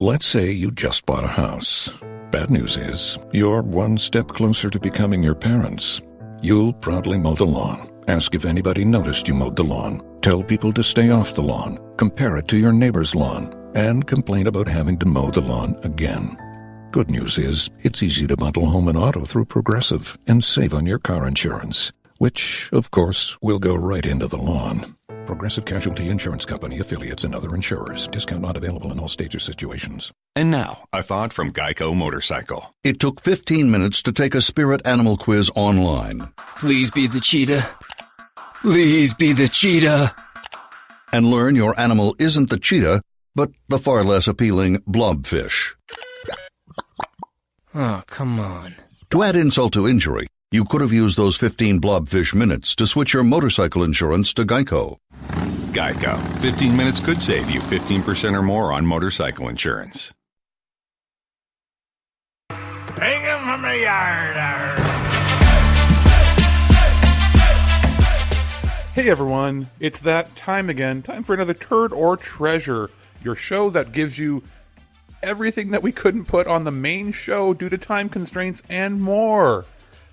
Let's say you just bought a house. Bad news is, you're one step closer to becoming your parents. You'll proudly mow the lawn, ask if anybody noticed you mowed the lawn, tell people to stay off the lawn, compare it to your neighbor's lawn, and complain about having to mow the lawn again. Good news is, it's easy to bundle home and auto through Progressive and save on your car insurance, which, of course, will go right into the lawn. Progressive Casualty Insurance Company, affiliates, and other insurers. Discount not available in all states or situations. And now, a thought from Geico Motorcycle. It took 15 minutes to take a spirit animal quiz online. Please be the cheetah. Please be the cheetah. And learn your animal isn't the cheetah, but the far less appealing blobfish. Oh, come on. To add insult to injury, you could have used those 15 blobfish minutes to switch your motorcycle insurance to Geico. Geico. 15 minutes could save you 15% or more on motorcycle insurance. Hang him from the yard. Hey everyone, it's that time again. Time for another Turd or Treasure, your show that gives you everything that we couldn't put on the main show due to time constraints and more.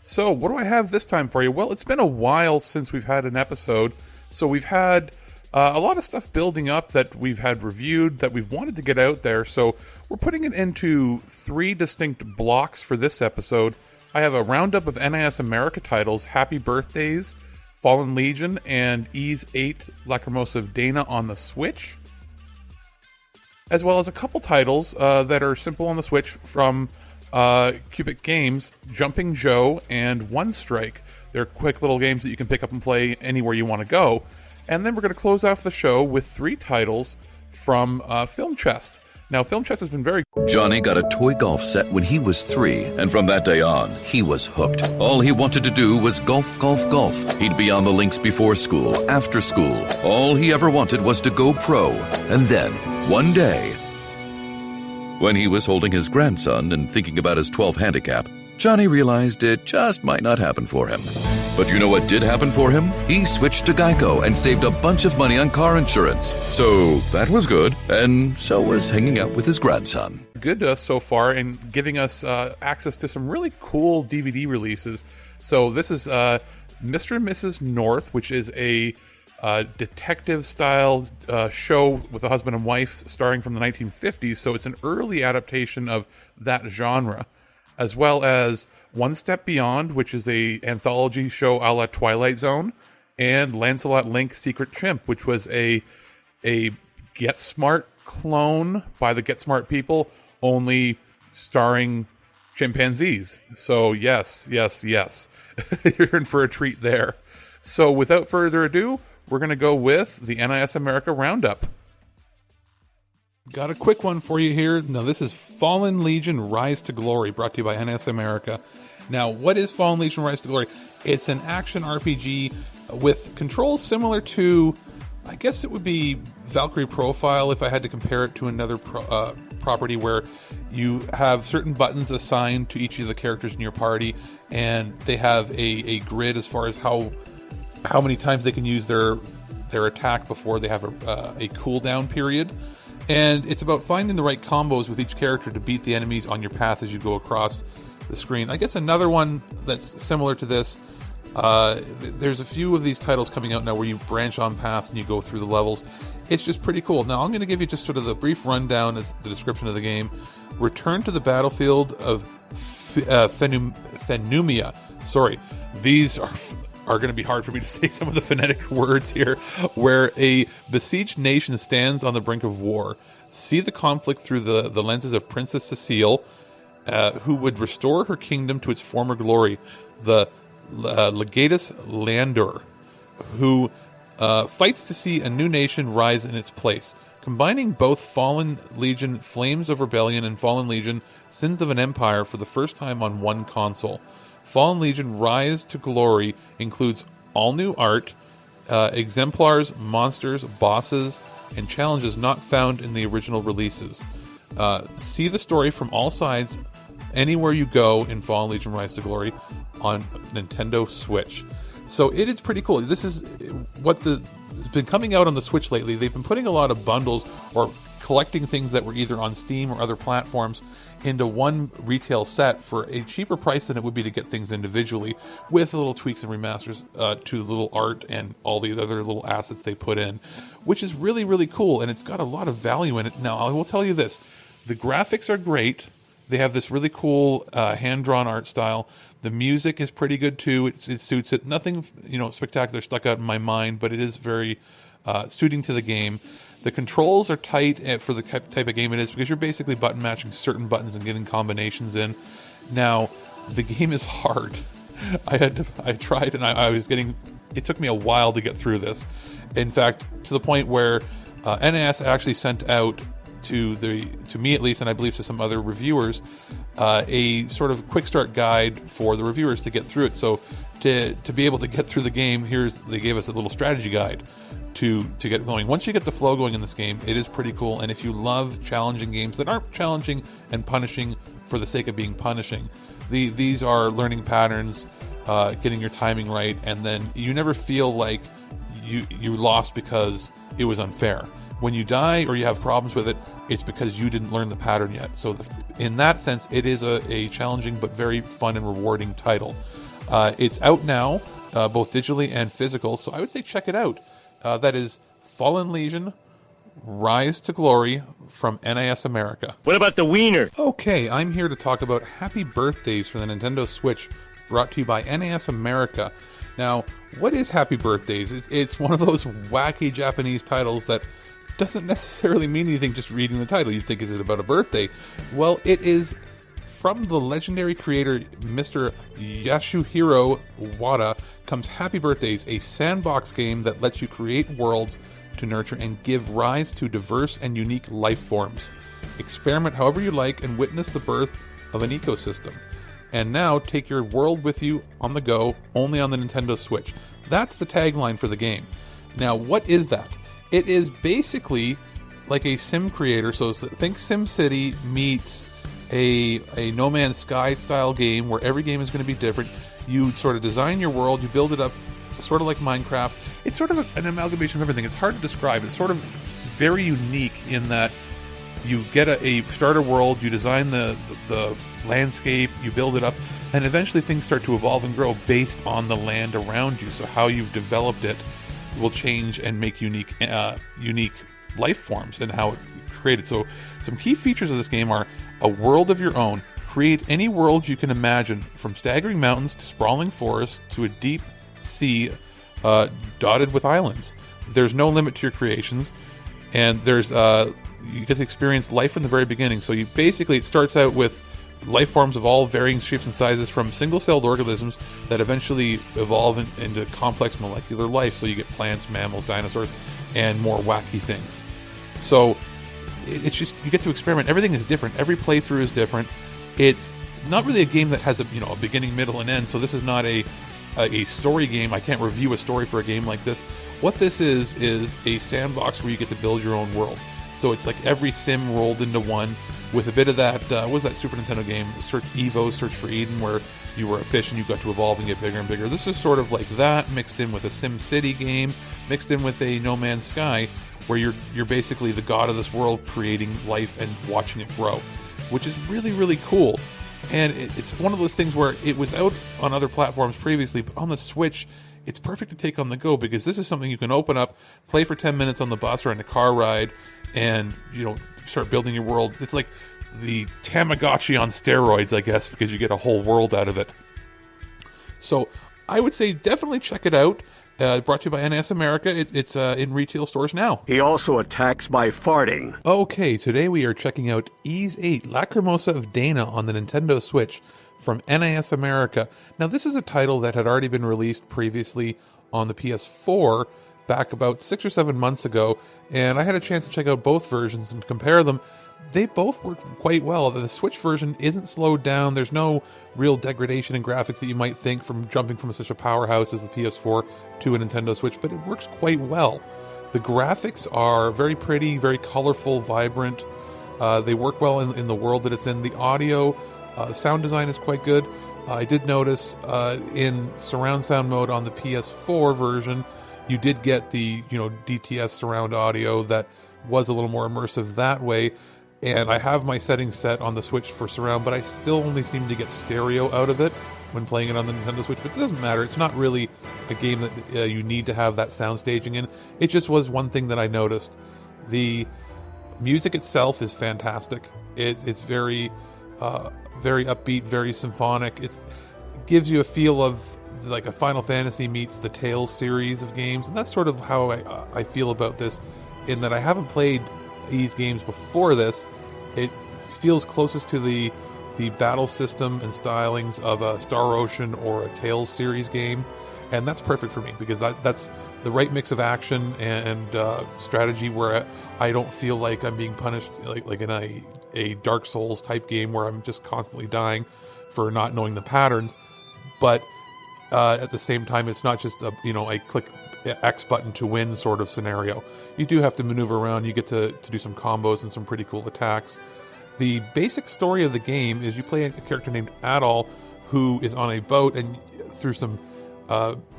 So, what do I have this time for you? Well, it's been a while since we've had an episode, so we've had a lot of stuff building up that we've had reviewed, that we've wanted to get out there, so we're putting it into 3 distinct blocks for this episode. I have a roundup of NIS America titles, Happy Birthdays, Fallen Legion, and Ys 8 Lacrimosa of Dana on the Switch, as well as a couple titles that are simple on the Switch from Cubic Games, Jumping Joe and One Strike. They're quick little games that you can pick up and play anywhere you want to go. And then we're going to close off the show with 3 titles from Film Chest. Now, Film Chest has been very... Johnny got a toy golf set when he was 3, and from that day on, he was hooked. All he wanted to do was golf, golf, golf. He'd be on the links before school, after school. All he ever wanted was to go pro. And then, one day, when he was holding his grandson and thinking about his 12 handicap, Johnny realized it just might not happen for him. But you know what did happen for him? He switched to Geico and saved a bunch of money on car insurance. So that was good, and so was hanging out with his grandson. Good to us so far and giving us access to some really cool DVD releases. So this is Mr. and Mrs. North, which is a detective-style show with a husband and wife starring from the 1950s. So it's an early adaptation of that genre, as well as One Step Beyond, which is a anthology show a la Twilight Zone, and Lancelot Link Secret Chimp, which was a Get Smart clone by the Get Smart people, only starring chimpanzees. So yes, you're in for a treat there. So without further ado, we're going to go with the NIS America Roundup. Got a quick one for you here. Now, this is Fallen Legion Rise to Glory, brought to you by NIS America. Now, what is Fallen Legion Rise to Glory? It's an action RPG with controls similar to, I guess it would be Valkyrie Profile if I had to compare it to another property where you have certain buttons assigned to each of the characters in your party, and they have a grid as far as how many times they can use their attack before they have a cooldown period. And it's about finding the right combos with each character to beat the enemies on your path as you go across the screen. I guess another one that's similar to this, there's a few of these titles coming out now where you branch on paths and you go through the levels. It's just pretty cool. Now, I'm going to give you just sort of the brief rundown as the description of the game. Return to the battlefield of Phenumia. Sorry, these are going to be hard for me to say some of the phonetic words here, where a besieged nation stands on the brink of war. See the conflict through the lenses of Princess Cecile, who would restore her kingdom to its former glory, the Legatus Landor, who fights to see a new nation rise in its place. Combining both Fallen Legion Flames of Rebellion and Fallen Legion Sins of an Empire for the first time on one console. Fallen Legion Rise to Glory includes all new art, exemplars, monsters, bosses, and challenges not found in the original releases. See the story from all sides anywhere you go in Fallen Legion Rise to Glory on Nintendo Switch. So it is pretty cool. This is what has been coming out on the Switch lately. They've been putting a lot of bundles or collecting things that were either on Steam or other platforms into one retail set for a cheaper price than it would be to get things individually, with little tweaks and remasters to the little art and all the other little assets they put in, which is really, really cool, and it's got a lot of value in it. Now, I will tell you this. The graphics are great. They have this really cool hand-drawn art style. The music is pretty good, too. It suits it. Nothing, spectacular stuck out in my mind, but it is very suiting to the game. The controls are tight for the type of game it is, because you're basically button matching certain buttons and getting combinations in. Now, the game is hard. I tried, and I was getting... It took me a while to get through this. In fact, to the point where NAS actually sent out to me at least, and I believe to some other reviewers, a sort of quick start guide for the reviewers to get through it. So to be able to get through the game, they gave us a little strategy guide to get going. Once you get the flow going in this game, it is pretty cool. And if you love challenging games that aren't challenging and punishing for the sake of being punishing, these are learning patterns, getting your timing right, and then you never feel like you lost because it was unfair. When you die or you have problems with it, it's because you didn't learn the pattern yet. So in that sense, it is a challenging but very fun and rewarding title. It's out now, both digitally and physical, so I would say check it out. That is Fallen Legion, Rise to Glory from NIS America. What about the wiener? Okay, I'm here to talk about Happy Birthdays for the Nintendo Switch, brought to you by NIS America. Now, what is Happy Birthdays? It's one of those wacky Japanese titles that doesn't necessarily mean anything just reading the title. You think, is it about a birthday? Well, it is from the legendary creator, Mr. Yasuhiro Wada, comes Happy Birthdays, a sandbox game that lets you create worlds to nurture and give rise to diverse and unique life forms. Experiment however you like and witness the birth of an ecosystem. And now take your world with you on the go, only on the Nintendo Switch. That's the tagline for the game. Now, what is that? It is basically like a sim creator. So think SimCity meets a No Man's Sky style game where every game is going to be different. You sort of design your world, you build it up, sort of like Minecraft. It's sort of an amalgamation of everything. It's hard to describe. It's sort of very unique in that you get a starter world, you design the landscape, you build it up, and eventually things start to evolve and grow based on the land around you. So how you've developed it will change and make unique life forms and how it's created. So some key features of this game are a world of your own. Create any world you can imagine, from staggering mountains to sprawling forests to a deep sea dotted with islands. There's no limit to your creations, and there's you get to experience life from the very beginning. So it starts out with life forms of all varying shapes and sizes, from single-celled organisms that eventually evolve into complex molecular life. So you get plants, mammals, dinosaurs, and more wacky things. So it's just, you get to experiment. Everything is different. Every playthrough is different. It's not really a game that has a beginning, middle, and end. So this is not a story game. I can't review a story for a game like this. What this is a sandbox where you get to build your own world. So it's like every sim rolled into one, with a bit of that, what was that Super Nintendo game, Search for Eden, where you were a fish and you got to evolve and get bigger and bigger. This is sort of like that, mixed in with a SimCity game, mixed in with a No Man's Sky, where you're basically the god of this world, creating life and watching it grow, which is really, really cool. And it's one of those things where it was out on other platforms previously, but on the Switch, it's perfect to take on the go, because this is something you can open up, play for 10 minutes on the bus or in a car ride, and start building your world. It's like the Tamagotchi on steroids, I guess, because you get a whole world out of it. So I would say definitely check it out. Brought to you by NS America. It's in retail stores now. He also attacks by farting. Okay, today we are checking out Ys 8, Lacrimosa of Dana on the Nintendo Switch from NIS America. Now, this is a title that had already been released previously on the PS4 back about 6 or 7 months ago, and I had a chance to check out both versions and compare them. They both work quite well. The Switch version isn't slowed down. There's no real degradation in graphics that you might think from jumping from such a powerhouse as the PS4 to a Nintendo Switch, but it works quite well. The graphics are very pretty, very colorful, vibrant. They work well in the world that it's in. The audio, sound design is quite good. I did notice in surround sound mode on the PS4 version, you did get the DTS surround audio that was a little more immersive that way. And I have my settings set on the Switch for surround, but I still only seem to get stereo out of it when playing it on the Nintendo Switch. But it doesn't matter. It's not really a game that you need to have that sound staging in. It just was one thing that I noticed. The music itself is fantastic. It's very very upbeat, very symphonic. It gives you a feel of like a Final Fantasy meets the Tales series of games, and that's sort of how I feel about this, in that I haven't played these games before this. It feels closest to the battle system and stylings of a Star Ocean or a Tales series game, and that's perfect for me because that's the right mix of action and strategy, where I don't feel like I'm being punished like in a Dark Souls type game where I'm just constantly dying for not knowing the patterns. But at the same time, it's not just a click X button to win sort of scenario. You do have to maneuver around. You get to do some combos and some pretty cool attacks. The basic story of the game is you play a character named Adol, who is on a boat, and through some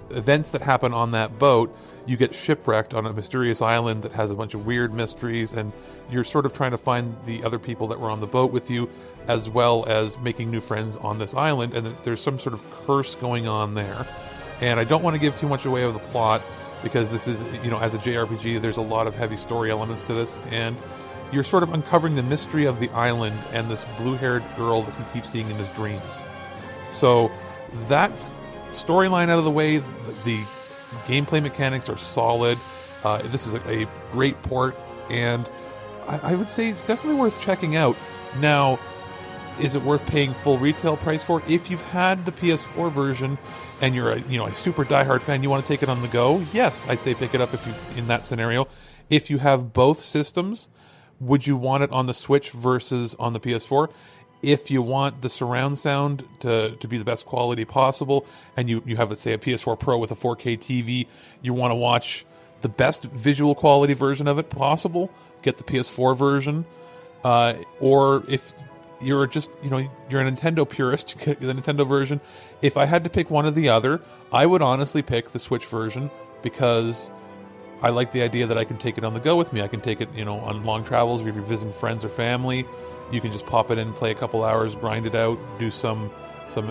events that happen on that boat, you get shipwrecked on a mysterious island that has a bunch of weird mysteries, and you're sort of trying to find the other people that were on the boat with you, as well as making new friends on this island, and there's some sort of curse going on there. And I don't want to give too much away of the plot, because this is, as a JRPG, there's a lot of heavy story elements to this, and you're sort of uncovering the mystery of the island and this blue-haired girl that you keep seeing in his dreams. So that's storyline out of the way. The gameplay mechanics are solid. This is a great port, and I would say it's definitely worth checking out. Now, is it worth paying full retail price for? If you've had the PS4 version and you're a super diehard fan, you want to take it on the go, yes, I'd say pick it up in that scenario. If you have both systems, would you want it on the Switch versus on the PS4? If you want the surround sound to be the best quality possible, and you have, let's say, a PS4 Pro with a 4K TV, you want to watch the best visual quality version of it possible, get the PS4 version. Or if you're just, you're a Nintendo purist, get the Nintendo version. If I had to pick one or the other, I would honestly pick the Switch version, because I like the idea that I can take it on the go with me. I can take it, on long travels, or if you're visiting friends or family, you can just pop it in, play a couple hours, grind it out, do some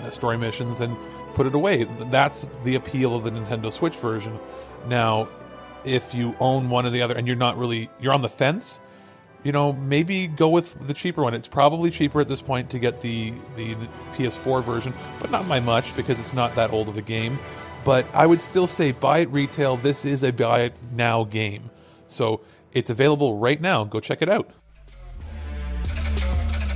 story missions, and put it away. That's the appeal of the Nintendo Switch version. Now, if you own one or the other and you're on the fence, maybe go with the cheaper one. It's probably cheaper at this point to get the PS4 version, but not by much, because it's not that old of a game. But I would still say buy it retail. This is a buy it now game. So it's available right now. Go check it out.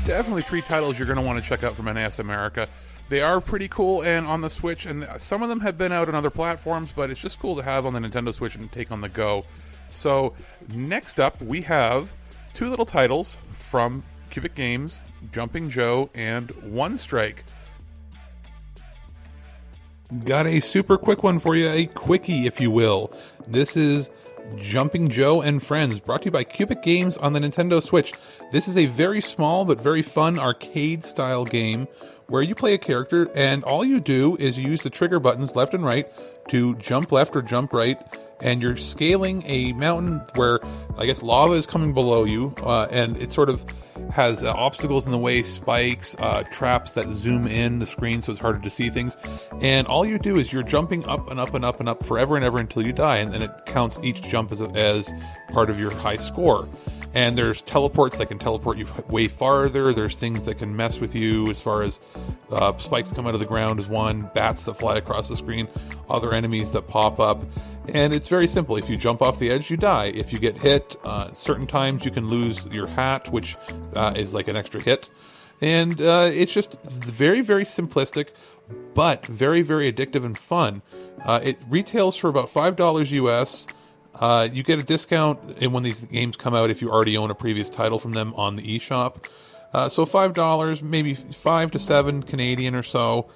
Definitely 3 titles you're going to want to check out from NAS America. They are pretty cool and on the Switch, and some of them have been out on other platforms, but it's just cool to have on the Nintendo Switch and take on the go. So next up, we have 2 little titles from Cubic Games, Jumping Joe and One Strike. Got a super quick one for you, a quickie if you will. This is Jumping Joe and Friends, brought to you by Cubic Games on the Nintendo Switch. This is a very small but very fun arcade-style game where you play a character, and all you do is you use the trigger buttons left and right to jump left or jump right, and you're scaling a mountain where, I guess, lava is coming below you, and it sort of has obstacles in the way, spikes, traps that zoom in the screen so it's harder to see things. And all you do is you're jumping up and up and up and up forever and ever until you die, and then it counts each jump as part of your high score. And there's teleports that can teleport you way farther. There's things that can mess with you as far as spikes come out of the ground is one, bats that fly across the screen, other enemies that pop up. And it's very simple. If you jump off the edge, you die. If you get hit, certain times you can lose your hat, which is like an extra hit. And it's just very, very simplistic, but very, very addictive and fun. It retails for about $5 US. You get a discount when these games come out if you already own a previous title from them on the eShop. So $5, maybe 5 to 7 Canadian or so.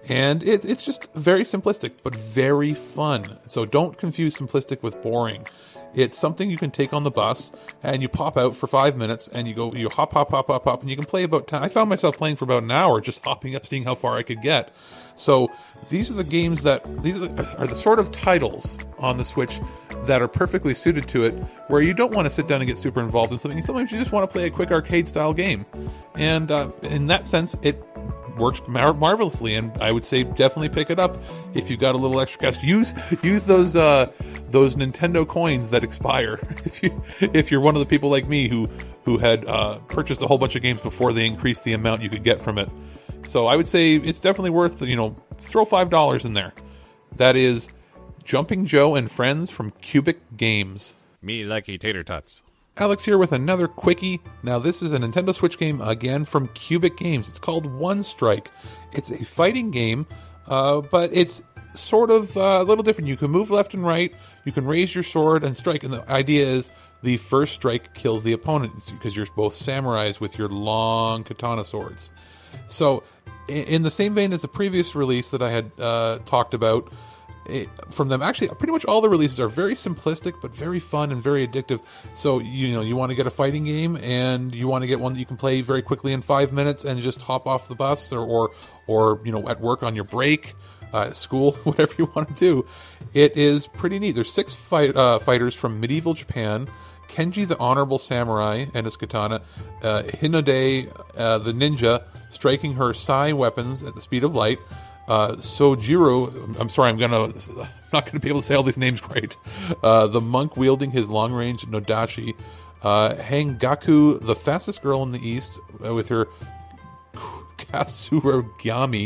And it's just very simplistic, but very fun. So don't confuse simplistic with boring. It's something you can take on the bus, and you pop out for 5 minutes, and you hop, and you can play about 10. I found myself playing for about an hour, just hopping up, seeing how far I could get. So these are the games these are the sort of titles on the Switch that are perfectly suited to it, where you don't want to sit down and get super involved in something. Sometimes you just want to play a quick arcade-style game. And in that sense, it works marvelously, and I would say definitely pick it up if you've got a little extra cash. Use those Nintendo coins that expire. If you're one of the people like me who had purchased a whole bunch of games before they increased the amount you could get from it. So I would say it's definitely worth, throw $5 in there. That is Jumping Joe and Friends from Cubic Games. Me lucky tater tots. Alex here with another quickie. Now this is a Nintendo Switch game, again from Cubic Games. It's called One Strike. It's a fighting game, but it's sort of a little different. You can move left and right, you can raise your sword and strike, and the idea is the first strike kills the opponent, because you're both samurais with your long katana swords. So in the same vein as the previous release that I had talked about, from them, actually pretty much all the releases are very simplistic but very fun and very addictive. So you want to get a fighting game, and you want to get one that you can play very quickly in 5 minutes and just hop off the bus or at work on your break, school, whatever you want to do. It is pretty neat. There's 6 fighters from medieval Japan: Kenji the Honorable Samurai and his katana, Hinode the ninja striking her sai weapons at the speed of light, Sojiro, I'm sorry, I'm not gonna be able to say all these names right. The monk wielding his long-range Nodachi, Hangaku, the fastest girl in the East, with her Kasuragama.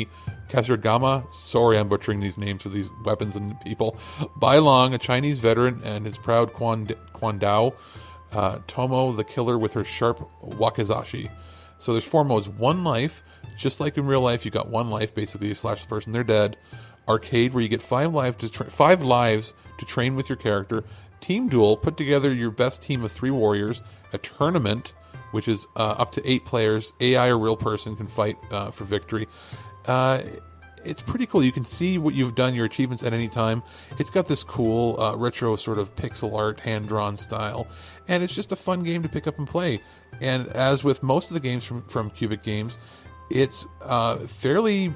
Sorry, I'm butchering these names for these weapons and people. Bai Long, a Chinese veteran, and his proud Quan Dao. Tomo, the killer, with her sharp wakizashi. So there's 4 modes: one life. Just like in real life, you got 1 life. Basically, you slash the person, they're dead. Arcade, where you get 5 lives to train with your character. Team duel, put together your best team of 3 warriors. A tournament, which is up to 8 players. AI or real person can fight for victory. It's pretty cool. You can see what you've done, your achievements at any time. It's got this cool retro sort of pixel art, hand-drawn style. And it's just a fun game to pick up and play. And as with most of the games from Cubic Games, it's fairly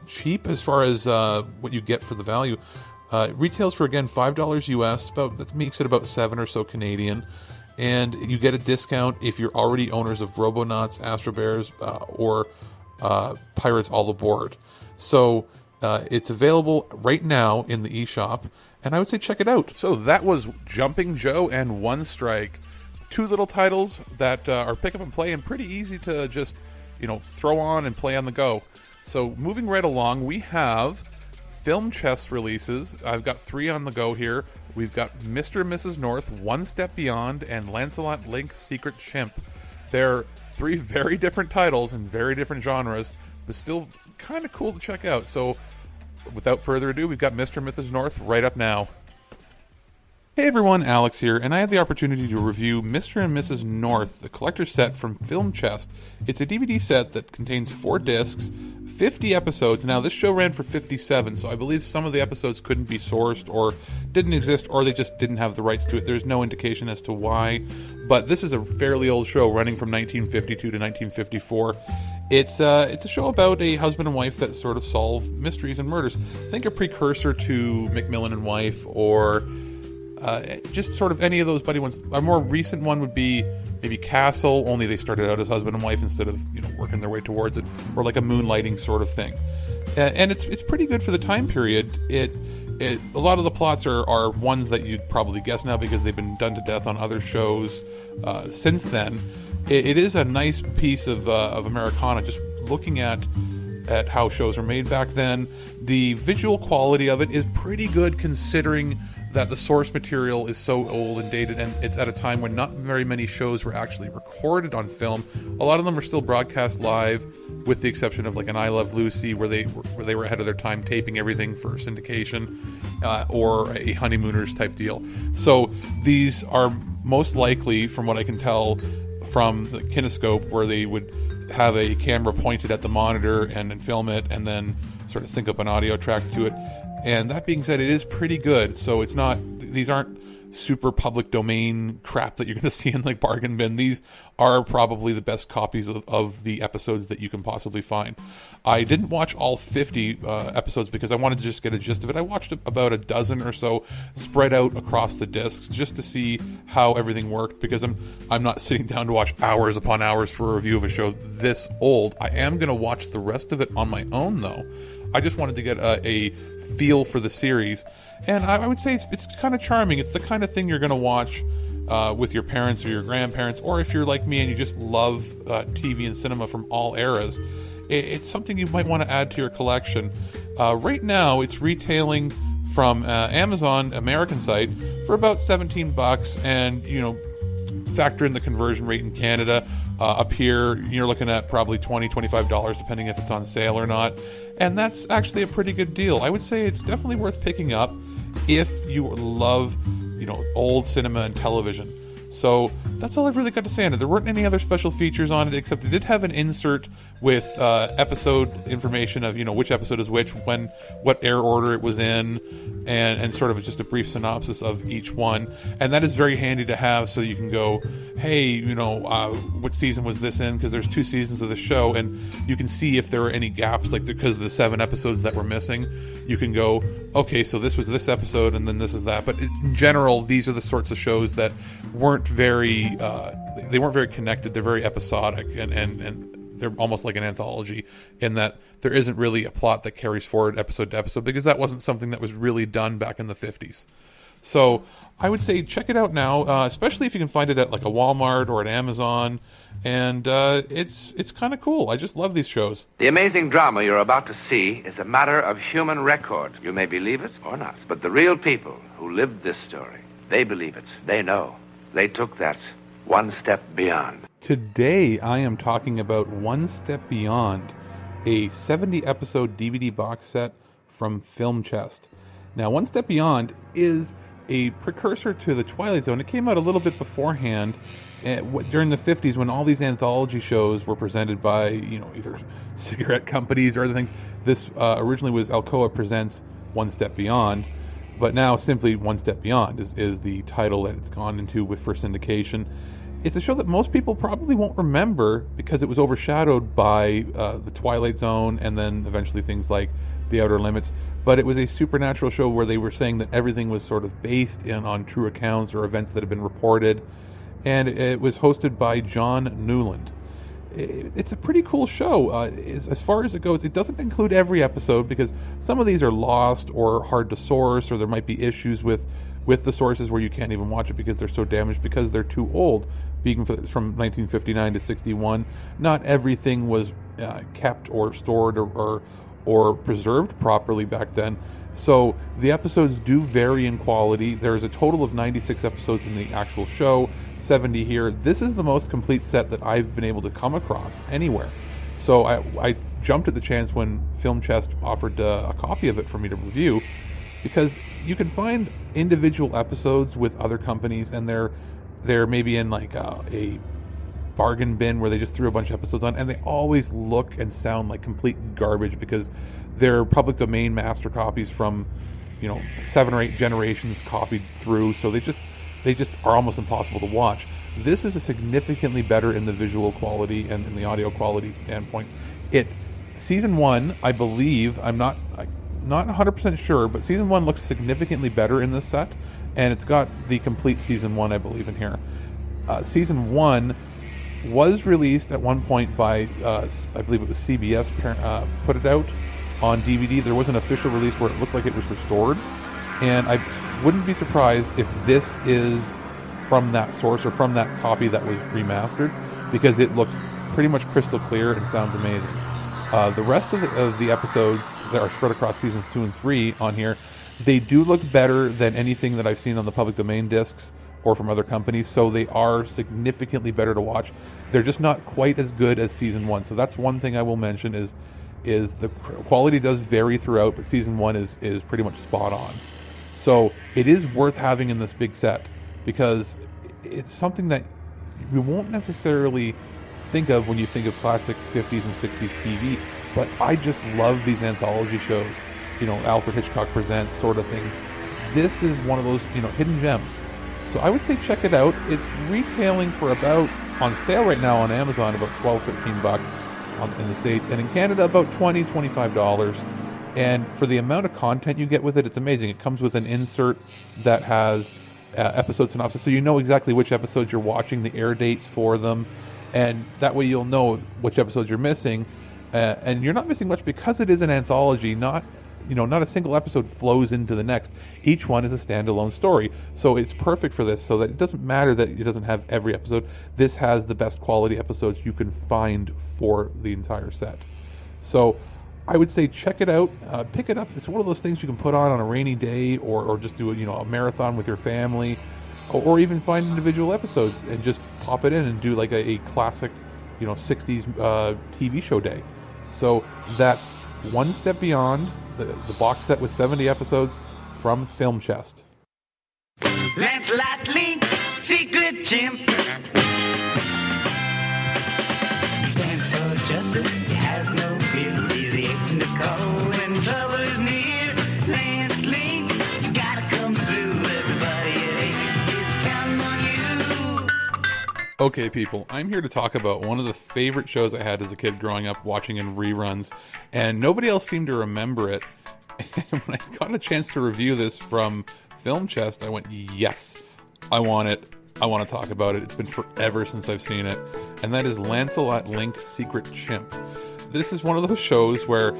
cheap as far as what you get for the value. It retails for, again, $5 US. That makes it about 7 or so Canadian. And you get a discount if you're already owners of Robonauts, Astro Bears, or Pirates All Aboard. So it's available right now in the eShop, and I would say check it out. So that was Jumping Joe and One Strike. 2 little titles that are pick up and play and pretty easy to just throw on and play on the go. So moving right along, we have film chess releases. I've got 3 on the go here. We've got Mr. and Mrs. North, One Step Beyond, and Lancelot Link's Secret Chimp. They're 3 very different titles in very different genres, but still kind of cool to check out. So without further ado, we've got Mr. and Mrs. North right up now. Hey everyone, Alex here, and I had the opportunity to review Mr. and Mrs. North, the collector's set from Film Chest. It's a DVD set that contains 4 discs, 50 episodes. Now, this show ran for 57, so I believe some of the episodes couldn't be sourced or didn't exist, or they just didn't have the rights to it. There's no indication as to why, but this is a fairly old show running from 1952 to 1954. It's a show about a husband and wife that sort of solve mysteries and murders. Think a precursor to Macmillan and Wife, or just sort of any of those buddy ones. A more recent one would be maybe Castle, only they started out as husband and wife instead of working their way towards it, or like a moonlighting sort of thing. And it's pretty good for the time period. A lot of the plots are ones that you'd probably guess now because they've been done to death on other shows since then. It is a nice piece of Americana, just looking at how shows were made back then. The visual quality of it is pretty good considering that the source material is so old and dated, and it's at a time when not very many shows were actually recorded on film. A lot of them were still broadcast live, with the exception of like an I Love Lucy, where they were ahead of their time, taping everything for syndication, or a Honeymooners type deal. So these are most likely, from what I can tell, from the kinescope, where they would have a camera pointed at the monitor and film it, and then sort of sync up an audio track to it. And that being said, it is pretty good. So these aren't super public domain crap that you're going to see in like bargain bin. These are probably the best copies of the episodes that you can possibly find. I didn't watch all 50 episodes because I wanted to just get a gist of it. I watched about a dozen or so spread out across the discs just to see how everything worked, because I'm not sitting down to watch hours upon hours for a review of a show this old. I am going to watch the rest of it on my own, though. I just wanted to get a feel for the series. And I would say it's kind of charming. It's the kind of thing you're going to watch with your parents or your grandparents, or if you're like me and you just love TV and cinema from all eras. It's something you might want to add to your collection. Right now, it's retailing from Amazon American site for about $17, and factor in the conversion rate in Canada. Up here, you're looking at probably $20, $25, depending if it's on sale or not. And that's actually a pretty good deal. I would say it's definitely worth picking up if you love, old cinema and television. So that's all I've really got to say on it. There weren't any other special features on it, except it did have an insert with episode information of, which episode is which, what air order it was in, and sort of just a brief synopsis of each one. And that is very handy to have, so you can go, hey, what season was this in? Because there's 2 seasons of the show, and you can see if there were any gaps, like because of the 7 episodes that were missing. You can go, okay, so this was this episode, and then this is that. But in general, these are the sorts of shows that weren't very connected. They're very episodic, and they're almost like an anthology in that there isn't really a plot that carries forward episode to episode, because that wasn't something that was really done back in the 50s. So I would say check it out now, especially if you can find it at like a Walmart or at Amazon. And it's kind of cool. I just love these shows. The amazing drama you're about to see is a matter of human record. You may believe it or not, but the real people who lived this story, they believe it. They know. They took that one step beyond. Today I am talking about One Step Beyond, a 70-episode DVD box set from Film Chest. Now, One Step Beyond is a precursor to The Twilight Zone. It came out a little bit beforehand, during the 50s, when all these anthology shows were presented by, either cigarette companies or other things. This originally was Alcoa Presents One Step Beyond, but now simply One Step Beyond is the title that it's gone into with first syndication. It's a show that most people probably won't remember because it was overshadowed by The Twilight Zone and then eventually things like The Outer Limits. But it was a supernatural show where they were saying that everything was sort of based on true accounts or events that had been reported. And it was hosted by John Newland. It's a pretty cool show. As far as it goes, it doesn't include every episode because some of these are lost or hard to source, or there might be issues with the sources where you can't even watch it because they're so damaged because they're too old. Being from 1959 to 61, not everything was kept or stored or preserved properly back then. So the episodes do vary in quality. There's a total of 96 episodes in the actual show, 70 here. This is the most complete set that I've been able to come across anywhere. So I jumped at the chance when Film Chest offered a copy of it for me to review, because you can find individual episodes with other companies, and they're maybe in like a bargain bin where they just threw a bunch of episodes on, and they always look and sound like complete garbage because they're public domain master copies from 7 or 8 generations copied through, so they just are almost impossible to watch. This is a significantly better in the visual quality and in the audio quality standpoint. Season 1, I believe, I'm not 100% sure, but season 1 looks significantly better in this set, and it's got the complete season 1, I believe, in here. Season 1 was released at one point by, I believe it was CBS, put it out on DVD. There was an official release where it looked like it was restored, and I wouldn't be surprised if this is from that source or from that copy that was remastered, because it looks pretty much crystal clear and sounds amazing. The rest of the episodes that are spread across seasons 2 and 3 on here, they do look better than anything that I've seen on the public domain discs or from other companies, so they are significantly better to watch. They're just not quite as good as season 1. So that's one thing I will mention is the quality does vary throughout, but season 1 is pretty much spot on. So it is worth having in this big set, because it's something that you won't necessarily think of when you think of classic 50s and 60s TV, but I just love these anthology shows, Alfred Hitchcock Presents sort of thing. This is one of those, hidden gems. So I would say check it out. It's retailing for about, on sale right now on Amazon, about $12-15 in the States, and in Canada about $20-25. And for the amount of content you get with it, it's amazing. It comes with an insert that has episode synopsis, so you know exactly which episodes you're watching, the air dates for them, and that way you'll know which episodes you're missing. And you're not missing much because it is an anthology. Not a single episode flows into the next. Each one is a standalone story, so it's perfect for this. So that it doesn't matter that it doesn't have every episode. This has the best quality episodes you can find for the entire set. So I would say check it out, pick it up. It's one of those things you can put on a rainy day, or just do a marathon with your family, or even find individual episodes and just pop it in and do like a classic, 60s TV show day. So that's One Step Beyond, the box set with 70 episodes from Film Chest. Lancelot Link, secret chimp. Stands for justice, he has no fear. He's the agent to call when trouble is near. Lance Link, you gotta come through. Everybody at 8 is counting on you. Okay, people, I'm here to talk about one of the favorite shows I had as a kid growing up watching in reruns, and nobody else seemed to remember it. And when I got a chance to review this from Film Chest, I went, yes, I want it. I want to talk about it. It's been forever since I've seen it. And that is Lancelot Link Secret Chimp. This is one of those shows where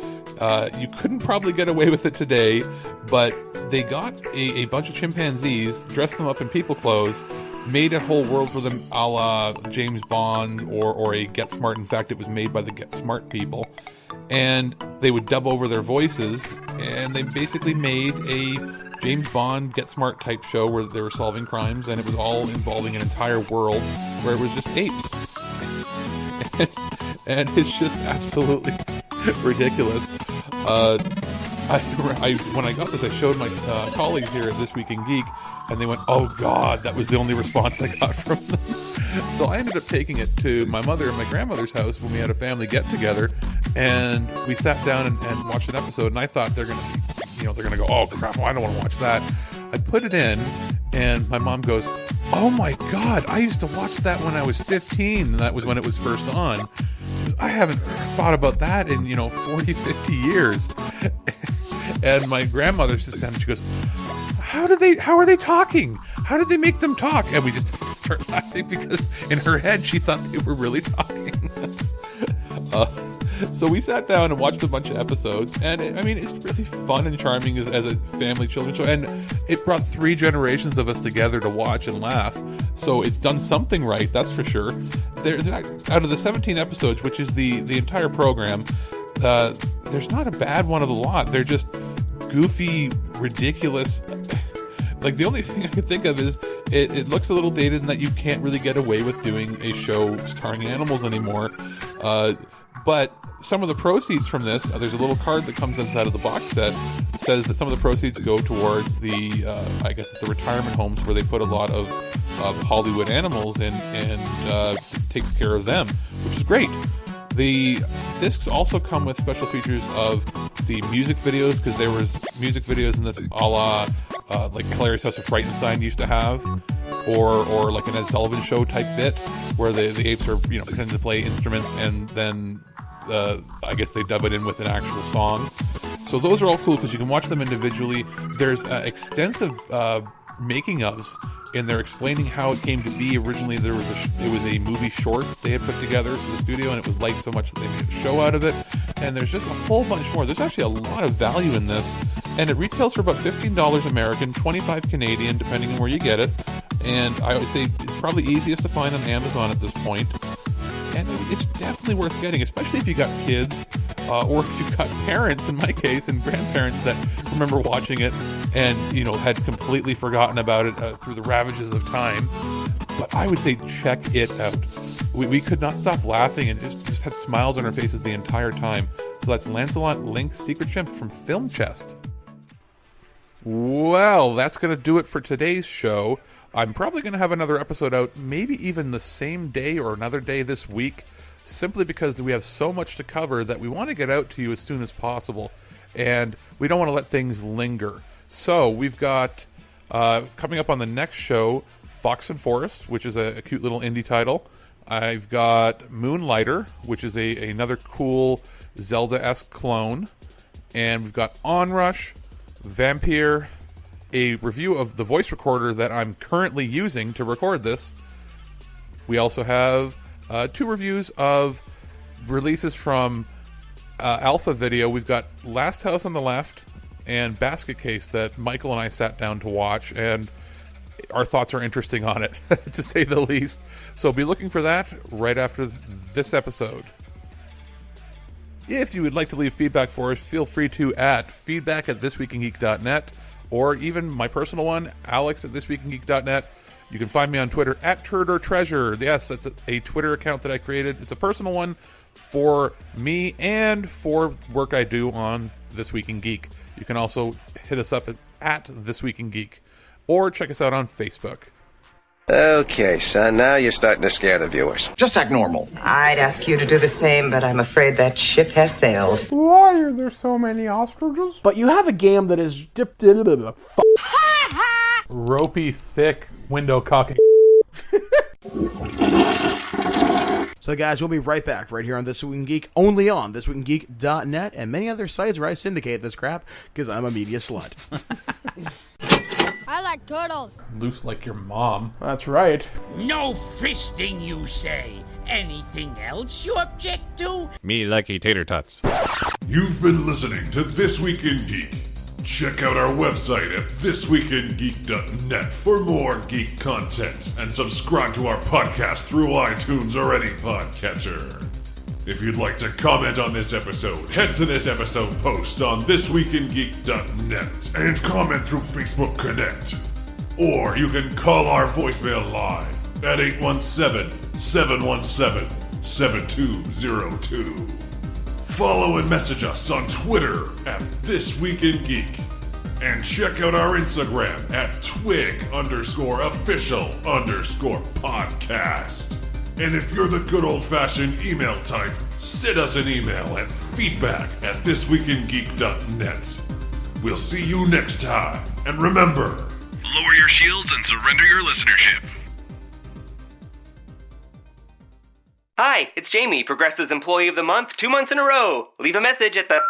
you couldn't probably get away with it today, but they got a bunch of chimpanzees, dressed them up in people clothes, made a whole world for them a la James Bond or a Get Smart. In fact, it was made by the Get Smart people. And they would dub over their voices, and they basically made a James Bond Get Smart type show where they were solving crimes, and it was all involving an entire world where it was just apes. And it's just absolutely ridiculous. When I got this, I showed my colleagues here at This Week in Geek, and they went, "Oh God," that was the only response I got from them. So I ended up taking it to my mother and my grandmother's house when we had a family get together, and we sat down and watched an episode. And I thought they're gonna go, "Oh crap, I don't want to watch that." I put it in, and my mom goes, "Oh my God, I used to watch that when I was 15, and that was when it was first on." I haven't thought about that in 40, 50 years. And my grandmother sits down and she goes, how are they talking? How did they make them talk? And we just start laughing because in her head she thought they were really talking. So we sat down and watched a bunch of episodes, and it's really fun and charming as a family children's show, and it brought 3 generations of us together to watch and laugh. So it's done something right, that's for sure. There's out of the 17 episodes, which is the entire program, there's not a bad one of the lot. They're just goofy, ridiculous. Like, the only thing I could think of is it looks a little dated in that you can't really get away with doing a show starring animals anymore. But some of the proceeds from this, there's a little card that comes inside of the box set that says that some of the proceeds go towards the, I guess it's the retirement homes where they put a lot of Hollywood animals in and takes care of them, which is great. The discs also come with special features of the music videos, because there was music videos in this a la like Hilarious House of Frightenstein used to have, or like an Ed Sullivan Show type bit where the apes are pretending to play instruments, and then I guess they dub it in with an actual song. So those are all cool because you can watch them individually. There's extensive making ofs in there explaining how it came to be. Originally it was a movie short they had put together for the studio, and it was liked so much that they made a show out of it. And there's just a whole bunch more. There's actually a lot of value in this, and it retails for about $15 American, $25 Canadian, depending on where you get it. And I would say it's probably easiest to find on Amazon at this point. And it's definitely worth getting, especially if you got kids, or if you've got parents, in my case, and grandparents that remember watching it and, had completely forgotten about it through the ravages of time. But I would say check it out. We could not stop laughing and just had smiles on our faces the entire time. So that's Lancelot Link Secret Chimp from Film Chest. Well, that's going to do it for today's show. I'm probably going to have another episode out, maybe even the same day or another day this week, simply because we have so much to cover that we want to get out to you as soon as possible, and we don't want to let things linger. So we've got, coming up on the next show, Fox and Forest, which is a cute little indie title. I've got Moonlighter, which is another cool Zelda-esque clone. And we've got Onrush, Vampire, a review of the voice recorder that I'm currently using to record this. We also have 2 reviews of releases from Alpha Video. We've got Last House on the Left and Basket Case that Michael and I sat down to watch, and our thoughts are interesting on it, to say the least. So be looking for that right after this episode. If you would like to leave feedback for us, feel free to at feedback@thisweekingeek.net, or even my personal one, alex@thisweekingeek.net. You can find me on Twitter at Turd Or Treasure. Yes, that's a Twitter account that I created. It's a personal one for me and for work I do on This Week in Geek. You can also hit us up at This Week in Geek, or check us out on Facebook. Okay, son, now you're starting to scare the viewers. Just act normal. I'd ask you to do the same, but I'm afraid that ship has sailed. Why are there so many ostriches? But you have a game that is dipped in ropey, thick window cocking. So guys, we'll be right back right here on This Week in Geek, only on ThisWeekInGeek.net and many other sites where I syndicate this crap, because I'm a media slut. I like turtles. Loose like your mom. That's right. No fisting, you say. Anything else you object to? Me likey tater tots. You've been listening to This Week in Geek. Check out our website at thisweekingeek.net for more geek content, and subscribe to our podcast through iTunes or any podcatcher. If you'd like to comment on this episode, head to this episode post on thisweekingeek.net and comment through Facebook Connect. Or you can call our voicemail line at 817-717-7202. Follow and message us on Twitter at ThisWeekInGeek. And check out our Instagram at twig_official_podcast. And if you're the good old-fashioned email type, send us an email at feedback@thisweekingeek.net. We'll see you next time. And remember, lower your shields and surrender your listenership. Hi, it's Jamie, Progressive's Employee of the Month, 2 months in a row. Leave a message at the...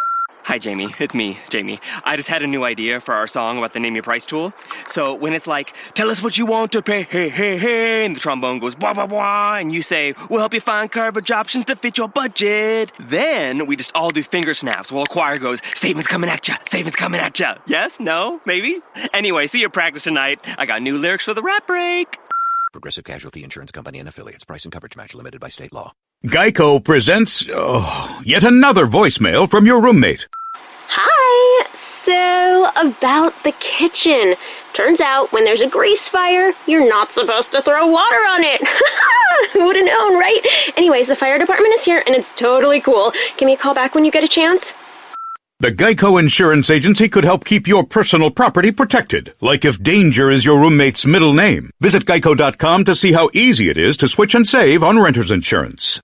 Hi, Jamie. It's me, Jamie. I just had a new idea for our song about the Name Your Price tool. So when it's like, tell us what you want to pay, hey, hey, hey, and the trombone goes, blah, blah, blah, and you say, we'll help you find coverage options to fit your budget. Then we just all do finger snaps while a choir goes, statements coming at ya, statements coming at ya. Yes? No? Maybe? Anyway, see you at practice tonight. I got new lyrics for the rap break. Progressive Casualty Insurance Company and Affiliates. Price and coverage match limited by state law. Geico presents yet another voicemail from your roommate. Hi! So, about the kitchen. Turns out, when there's a grease fire, you're not supposed to throw water on it. Who would have known, right? Anyways, the fire department is here, and it's totally cool. Give me a call back when you get a chance. The Geico Insurance Agency could help keep your personal property protected, like if danger is your roommate's middle name. Visit geico.com to see how easy it is to switch and save on renter's insurance.